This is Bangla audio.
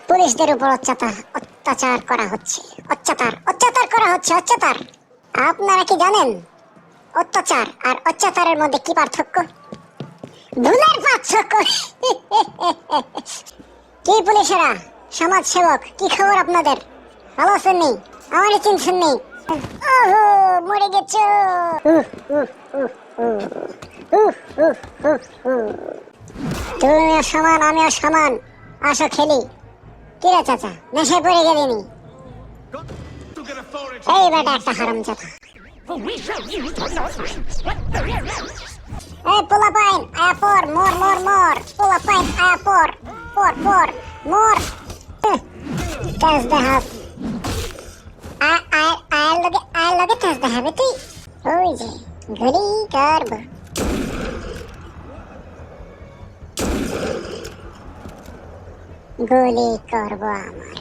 পুলিশদের উপর অত্যাচার করা হচ্ছে। অত্যাচার করা হচ্ছে। আপনারা কি জানেন অত্যাচার আর অত্যাচারের মধ্যে কি পার্থক্য? ধুলার পার্থক্য। কি পুলিশেরা, সমাজ সেবক, কি খবর আপনাদের? ভালো আছেন নি? আমারই চিনছেন নি? ওহো, মরে গেছো। তুমিও সমান, আমিও সমান। আসো খেলি। কি রে চাচা, নেশায় পড়ে গেলিনি? এই বেটা একটা হারামজাদা। এই পোলাপাইন আয়া পর, মর। পোলাপাইন আয়া পর, মর। তেজ দেখাস। আয়ের লগে তেজ দেখাবে তুই? ওই যে গুলি করব। গুলি করব আমার।